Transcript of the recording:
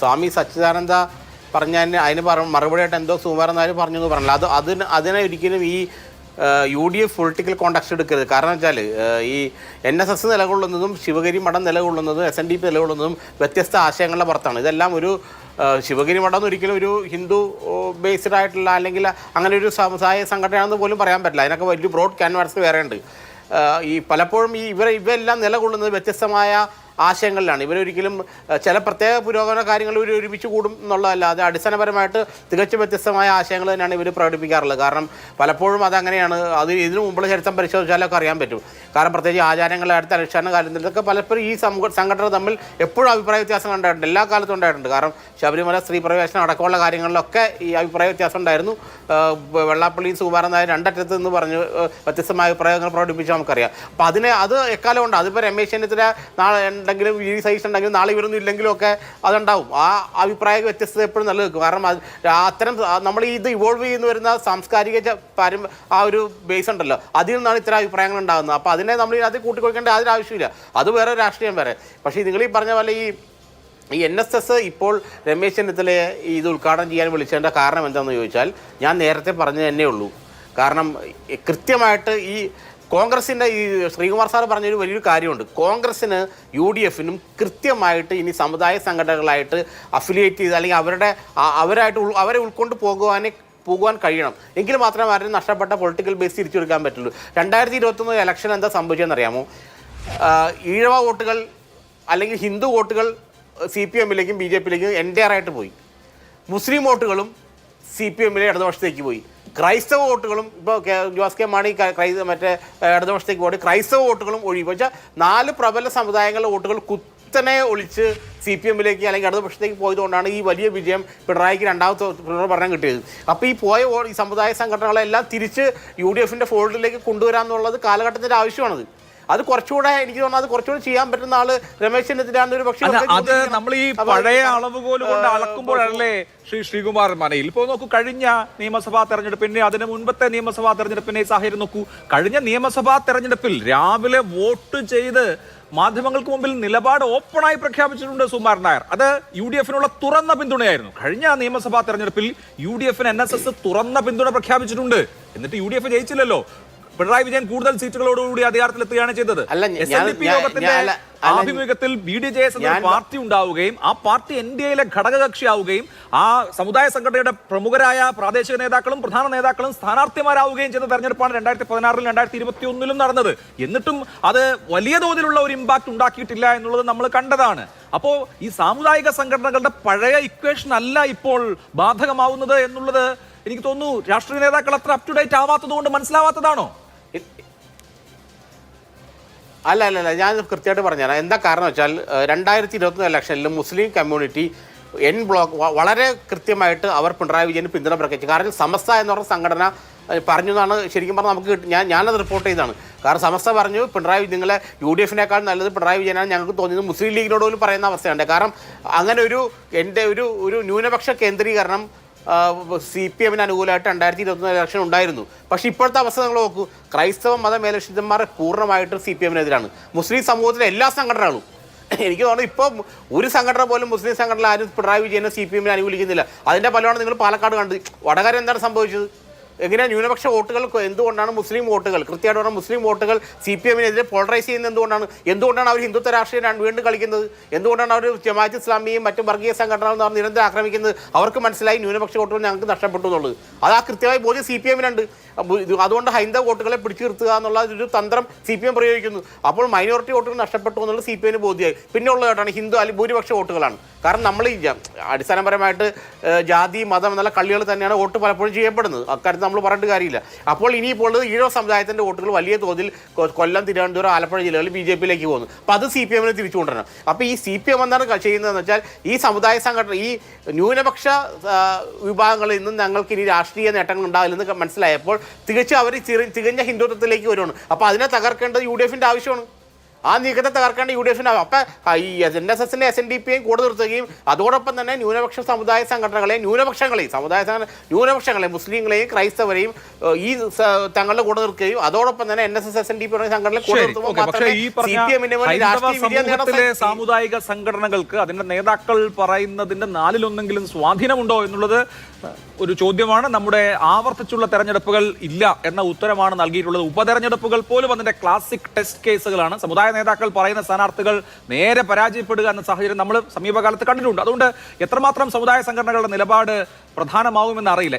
സ്വാമി സച്ചിദാനന്ദ പറഞ്ഞതിന് അതിന് മറുപടിയായിട്ട് എന്തോ സുകുമാരൻ നായർ പറഞ്ഞു എന്ന് പറഞ്ഞില്ല. അതിനെ ഒരിക്കലും ഈ UDF പൊളിറ്റിക്കൽ കോണ്ടാക്ട് എടുക്കരുത്. കാരണം വെച്ചാൽ ഈ NSS നിലകൊള്ളുന്നതും ശിവഗിരി മഠം നിലകൊള്ളുന്നതും SNDP നിലകൊള്ളുന്നതും വ്യത്യസ്ത ആശയങ്ങളുടെ പുറത്താണ്. ഇതെല്ലാം ഒരു ശിവഗിരി മഠം എന്ന് ഒരിക്കലും ഒരു ഹിന്ദു ബേസ്ഡ് ആയിട്ടുള്ള അല്ലെങ്കിൽ അങ്ങനെ ഒരു സമുദായ സംഘടനയാണെന്ന് പോലും പറയാൻ പറ്റില്ല. അതിനൊക്കെ വലിയ ബ്രോഡ് ക്യാൻവാസ് വേറെ ഉണ്ട്. ഈ പലപ്പോഴും ഇവരെല്ലാം നിലകൊള്ളുന്നത് വ്യത്യസ്തമായ ആശയങ്ങളിലാണ്. ഇവരൊരിക്കലും ചില പ്രത്യേക പുരോഗമന കാര്യങ്ങൾ ഇവർ ഒരുമിച്ച് കൂടും എന്നുള്ളതല്ലാതെ അടിസ്ഥാനപരമായിട്ട് തികച്ചും വ്യത്യസ്തമായ ആശയങ്ങൾ തന്നെയാണ് ഇവർ പ്രകടിപ്പിക്കാറുള്ളത്. കാരണം പലപ്പോഴും അതങ്ങനെയാണ്. ഇതിനു മുമ്പുള്ള ചരിത്രം പരിശോധിച്ചാലൊക്കെ അറിയാൻ പറ്റും. കാരണം പ്രത്യേകിച്ച് ആചാരങ്ങളുടെ അടുത്ത അനുഷ്ഠാന കാര്യത്തിലൊക്കെ പലപ്പോഴും ഈ സംഘടന തമ്മിൽ എപ്പോഴും അഭിപ്രായ വ്യത്യാസം ഉണ്ടായിട്ടുണ്ട്. എല്ലാ കാലത്തും ഉണ്ടായിട്ടുണ്ട്. കാരണം ശബരിമല സ്ത്രീ പ്രവേശനം അടക്കമുള്ള കാര്യങ്ങളിലൊക്കെ ഈ അഭിപ്രായ വ്യത്യാസം ഉണ്ടായിരുന്നു. വെള്ളാപ്പള്ളി സുകുമാരൻ നായർ രണ്ടറ്റത്ത് നിന്ന് പറഞ്ഞ് വ്യത്യസ്തമായ അഭിപ്രായങ്ങൾ പ്രകടിപ്പിച്ചാൽ നമുക്കറിയാം. അപ്പോൾ അത് എക്കാലം ഉണ്ട്. അതിപ്പോൾ രമേശ് ചെന്നിത്തല നാളെ ഉണ്ടെങ്കിലും സൈസ് ഉണ്ടെങ്കിലും നാളെ ഇവരൊന്നും ഇല്ലെങ്കിലും ഒക്കെ അതുണ്ടാവും. ആ അഭിപ്രായ വ്യത്യസ്തത എപ്പോഴും നിലനിൽക്കും. കാരണം അത്തരം നമ്മൾ ഇത് ഇവോൾവ് ചെയ്യുന്ന വരുന്ന സാംസ്കാരിക ആ ഒരു ബേസ് ഉണ്ടല്ലോ, അതിൽ നിന്നാണ് ഇത്തരം അഭിപ്രായങ്ങൾ ഉണ്ടാകുന്നത്. അപ്പോൾ അതിനെ നമ്മൾ അത് കൂട്ടിക്കൊടുക്കേണ്ട യാതൊരു ആവശ്യമില്ല. അത് വേറെ രാഷ്ട്രീയം വരെ. പക്ഷേ നിങ്ങൾ ഈ പറഞ്ഞ പോലെ ഈ NSS ഇപ്പോൾ രമേശ് ചെന്നിത്തലയെ ഇത് ഉദ്ഘാടനം ചെയ്യാൻ വിളിച്ചതിൻ്റെ കാരണം എന്താണെന്ന് ചോദിച്ചാൽ ഞാൻ നേരത്തെ പറഞ്ഞു തന്നെ ഉള്ളൂ. കാരണം കൃത്യമായിട്ട് ഈ കോൺഗ്രസിൻ്റെ ഈ ശ്രീകുമാർ സാർ പറഞ്ഞൊരു വലിയൊരു കാര്യമുണ്ട്. കോൺഗ്രസ്സിന് UDFനും കൃത്യമായിട്ട് ഇനി സമുദായ സംഘടനകളായിട്ട് അഫിലിയേറ്റ് ചെയ്ത് അല്ലെങ്കിൽ അവരെ ഉൾക്കൊണ്ട് പോകുവാൻ കഴിയണം. എങ്കിൽ മാത്രമേ അവരുടെ നഷ്ടപ്പെട്ട പൊളിറ്റിക്കൽ ബേസ് തിരിച്ചെടുക്കാൻ പറ്റുള്ളൂ. 2021 ഇലക്ഷൻ എന്താ സംഭവിച്ചതെന്നറിയാമോ? ഈഴവ വോട്ടുകൾ അല്ലെങ്കിൽ ഹിന്ദു വോട്ടുകൾ CPMലേക്കും BJPയിലേക്കും എൻറ്റയറായിട്ട് പോയി. മുസ്ലിം വോട്ടുകളും CPMലെ ഇടതുപക്ഷത്തേക്ക് പോയി. ക്രൈസ്തവ വോട്ടുകളും ഇപ്പോൾ ജോസ് കെ മാണി മറ്റേ ഇടതുപക്ഷത്തേക്ക് പോയി. ക്രൈസ്തവ വോട്ടുകളും ഒഴിവ് വെച്ചാൽ 4 പ്രബല സമുദായങ്ങളുടെ വോട്ടുകൾ കുത്തനെ ഒളിച്ച് CPMലേക്ക് അല്ലെങ്കിൽ ഇടതുപക്ഷത്തേക്ക് പോയതുകൊണ്ടാണ് ഈ വലിയ വിജയം പിണറായിക്ക് രണ്ടാമത്തെ ഭരണം കിട്ടിയത്. അപ്പോൾ ഈ പോയ ഈ സമുദായ സംഘടനകളെല്ലാം തിരിച്ച് UDFൻ്റെ ഫോൾഡിലേക്ക് കൊണ്ടുവരാമെന്നുള്ളത് കാലഘട്ടത്തിൻ്റെ ആവശ്യമാണത്. അത് കുറച്ചുകൂടെ എനിക്ക് തോന്നുന്നത് അത് കുറച്ചുകൂടെ ചെയ്യാൻ പറ്റുന്ന ആള് രമേശ് ചെന്നിത്തല ഒരു പക്ഷേ അത് നമ്മൾ ഈ പഴയ അളവുകോൽ കൊണ്ട് അളക്കുമ്പോഴല്ലേ ശ്രീകുമാർ മനയിൽ ഇപ്പോൾ നോക്കൂ, കഴിഞ്ഞ നിയമസഭാ തെരഞ്ഞെടുപ്പിനെ അതിന് മുൻപത്തെ നിയമസഭാ തെരഞ്ഞെടുപ്പിനെ സാഹചര്യം നോക്കൂ. കഴിഞ്ഞ നിയമസഭാ തെരഞ്ഞെടുപ്പിൽ രാവിലെ വോട്ട് ചെയ്ത് മാധ്യമങ്ങൾക്ക് മുമ്പിൽ നിലപാട് ഓപ്പണായി പ്രഖ്യാപിച്ചിട്ടുണ്ട് സുകുമാരൻ നായർ. അത് UDFനുള്ള തുറന്ന പിന്തുണയായിരുന്നു. കഴിഞ്ഞ നിയമസഭാ തെരഞ്ഞെടുപ്പിൽ UDFന് NSS തുറന്ന പിന്തുണ പ്രഖ്യാപിച്ചിട്ടുണ്ട്. എന്നിട്ട് UDF ജയിച്ചില്ലല്ലോ. പിണറായി വിജയൻ കൂടുതൽ സീറ്റുകളോടുകൂടി അധികാരത്തിലെത്തുകയാണ് ചെയ്തത്. SNDP യോഗത്തിന്റെ ആഭിമുഖ്യത്തിൽ BDJS എന്ന പാർട്ടി ഉണ്ടാവുകയും ആ പാർട്ടി NDAയിലെ ഘടകകക്ഷിയാവുകയും ആ സമുദായ സംഘടനയുടെ പ്രമുഖരായ പ്രാദേശിക നേതാക്കളും പ്രധാന നേതാക്കളും സ്ഥാനാർത്ഥിമാരാവുകയും ചെയ്ത തെരഞ്ഞെടുപ്പാണ് 2016-ലും 2021-ലും നടന്നത്. എന്നിട്ടും അത് വലിയ തോതിലുള്ള ഒരു ഇമ്പാക്ട് ഉണ്ടാക്കിയിട്ടില്ല എന്നുള്ളത് നമ്മൾ കണ്ടതാണ്. അപ്പോൾ ഈ സാമുദായിക സംഘടനകളുടെ പഴയ ഇക്വേഷൻ അല്ല ഇപ്പോൾ ബാധകമാവുന്നത് എന്നുള്ളത് എനിക്ക് തോന്നുന്നു രാഷ്ട്രീയ നേതാക്കൾ അത്ര അപ് ടു ഡേറ്റ് ആവാത്തത് കൊണ്ട് മനസ്സിലാവാത്തതാണോ? അല്ല ഞാൻ കൃത്യമായിട്ട് പറഞ്ഞുതരാം. എന്താ കാരണം വെച്ചാൽ 2021 ഇലക്ഷനിൽ മുസ്ലിം കമ്മ്യൂണിറ്റി N ബ്ലോക്ക് വളരെ കൃത്യമായിട്ട് അവർ പിണറായി വിജയന് പിന്തുണ പ്രഖ്യാപിച്ചു. കാരണം സമസ്ത എന്ന് പറഞ്ഞ സംഘടന പറഞ്ഞു എന്നാണ് ശരിക്കും പറഞ്ഞാൽ നമുക്ക് ഞാനത് റിപ്പോർട്ട് ചെയ്തതാണ്. കാരണം സമസ്ത പറഞ്ഞു പിണറായി നിങ്ങളെ UDFനേക്കാൾ നല്ലത് പിണറായി വിജയനാണ് ഞങ്ങൾക്ക് തോന്നിയത്. മുസ്ലിം ലീഗിനോട് പോലും പറയുന്ന അവസ്ഥയുണ്ട്. കാരണം അങ്ങനെ ഒരു ന്യൂനപക്ഷ കേന്ദ്രീകരണം CPMന് അനുകൂലമായിട്ട് 2021 ഇലക്ഷൻ ഉണ്ടായിരുന്നു. പക്ഷേ ഇപ്പോഴത്തെ അവസ്ഥ നിങ്ങൾ നോക്കൂ, ക്രൈസ്തവ മത മേലക്ഷിതന്മാർ പൂർണ്ണമായിട്ട് CPMനെതിരാണ്. മുസ്ലിം സമൂഹത്തിലെ എല്ലാ സംഘടനകളും എനിക്ക് തോന്നുന്നു ഇപ്പോൾ ഒരു സംഘടന പോലും മുസ്ലിം സംഘടന ആരും പിണറായി വിജയനെ CPMനെ അനുകൂലിക്കുന്നില്ല. അതിൻ്റെ ഫലമാണ് നിങ്ങൾ പാലക്കാട് കണ്ടത്. വടകര എന്താണ് സംഭവിച്ചത്? എങ്ങനെ ന്യൂനപക്ഷ വോട്ടുകൾ എന്തുകൊണ്ടാണ് മുസ്ലിം വോട്ടുകൾ കൃത്യമായിട്ട് പറഞ്ഞാൽ മുസ്ലിം വോട്ടുകൾ CPMനെതിരെ പോളറൈസ് ചെയ്യുന്നത് എന്തുകൊണ്ടാണ് അവർ ഹിന്ദുത്വ രാഷ്ട്രീയം വീണ്ടും കളിക്കുന്നത്? എന്തുകൊണ്ടാണ് അവർ ജമാഅത്ത് ഇസ്ലാമിയും മറ്റും വർഗീയ സംഘടനകൾ എന്ന് പറഞ്ഞ് നിരന്തരം ആക്രമിക്കുന്നത്? അവർക്ക് മനസ്സിലായി ന്യൂനപക്ഷ വോട്ടുകൾ ഞങ്ങൾക്ക് നഷ്ടപ്പെട്ടു എന്നുള്ളത്. അത് ആ കൃത്യമായി ബോധ്യം CPMനുണ്ട്. അതുകൊണ്ട് ഹൈന്ദവ വോട്ടുകളെ പിടിച്ചു നിർത്തുക എന്നുള്ള ഒരു തന്ത്രം CPM പ്രയോഗിക്കുന്നു. അപ്പോൾ മൈനോറിറ്റി വോട്ടുകൾ നഷ്ടപ്പെട്ടു എന്നുള്ളത് CPMന് ബോധ്യമായി. പിന്നെ ഉള്ളതായിട്ടാണ് ഹിന്ദു അല്ലെങ്കിൽ ഭൂരിപക്ഷ വോട്ടുകളാണ്. കാരണം നമ്മൾ ഈ അടിസ്ഥാനപരമായിട്ട് ജാതി മതം എന്നുള്ള കളികൾ തന്നെയാണ് വോട്ട് പലപ്പോഴും ചെയ്യപ്പെടുന്നത്. അക്കാര്യത്തിൽ നമ്മൾ പറഞ്ഞിട്ട് കാര്യമില്ല. അപ്പോൾ ഇനിയിപ്പോൾ ഈഴവ സമുദായത്തിൻ്റെ വോട്ടുകൾ വലിയ തോതിൽ കൊല്ലം, തിരുവനന്തപുരം, ആലപ്പുഴ ജില്ലകളിൽ BJPയിലേക്ക് പോകുന്നു. അപ്പോൾ അത് CPMനെ തിരിച്ചു കൊണ്ടുവരണം. അപ്പോൾ ഈ CPM എന്താണ് ചെയ്യുന്നതെന്ന് വെച്ചാൽ ഈ സമുദായ സംഘടന ഈ ന്യൂനപക്ഷ വിഭാഗങ്ങളിൽ നിന്നും ഞങ്ങൾക്ക് ഇനി രാഷ്ട്രീയ നേട്ടങ്ങൾ ഉണ്ടാവില്ലെന്ന് മനസ്സിലായപ്പോൾ തികച്ചും അവർ തികഞ്ഞ ഹിന്ദുത്വത്തിലേക്ക് വരുവാണ്. അപ്പോൾ അതിനെ തകർക്കേണ്ടത് UDFൻ്റെ ആവശ്യമാണ്. ആ നീക്കത്തെ തകർക്കേണ്ട UDF അപ്പൊ ഈ NSSനെ SNDPയും കൂടെ നിർത്തുകയും അതോടൊപ്പം തന്നെ ന്യൂനപക്ഷ സമുദായ സംഘടനകളെയും ന്യൂനപക്ഷങ്ങളെ മുസ്ലിങ്ങളെയും ക്രൈസ്തവരെയും ഈ തങ്ങളുടെ കൂടെ നിർത്തുകയും അതോടൊപ്പം തന്നെ NSS SNDP സംഘടനകളെ കൂടെ നിർത്തുമ്പോൾ മാത്രമേ സമൂഹത്തിലെ സാമുദായിക സംഘടനകൾക്ക് അതിന്റെ നേതാക്കൾ പറയുന്നതിന്റെ 4-1 സ്വാധീനമുണ്ടോ എന്നുള്ളത് ഒരു ചോദ്യമാണ്. നമ്മുടെ ആവർത്തിച്ചുള്ള തെരഞ്ഞെടുപ്പുകൾ ഇല്ല എന്ന ഉത്തരമാണ് നൽകിയിട്ടുള്ളത്. ഉപതെരഞ്ഞെടുപ്പുകൾ പോലും അതിന്റെ ക്ലാസിക് ടെസ്റ്റ് കേസുകളാണ്. സമുദായ നേതാക്കൾ പറയുന്ന സ്ഥാനാർത്ഥികൾ നേരെ പരാജയപ്പെടുക എന്ന സാഹചര്യം നമ്മൾ സമീപകാലത്ത് കണ്ടിട്ടുണ്ട്. അതുകൊണ്ട് എത്രമാത്രം സമുദായ സംഘടനകളുടെ നിലപാട് പ്രധാനമാവുമെന്ന് അറിയില്ല.